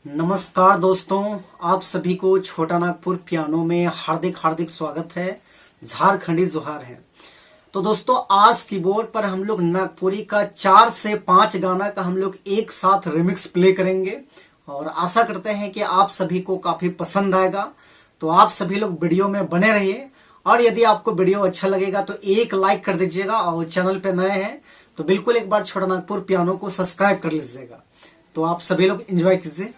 नमस्कार दोस्तों, आप सभी को छोटा नागपुर पियानो में हार्दिक हार्दिक स्वागत है। झारखंडी जोहार है। तो दोस्तों, आज कीबोर्ड पर हम लोग नागपुरी का 4 से 5 गाना का हम लोग एक साथ रिमिक्स प्ले करेंगे और आशा करते हैं कि आप सभी को काफी पसंद आएगा। तो आप सभी लोग वीडियो में बने रहिए और यदि आपको वीडियो अच्छा लगेगा तो एक लाइक कर दीजिएगा और चैनल पे नए हैं तो बिल्कुल एक बार छोटा नागपुर पियानो को सब्सक्राइब कर लीजिएगा। तो आप सभी लोग एंजॉय कीजिए।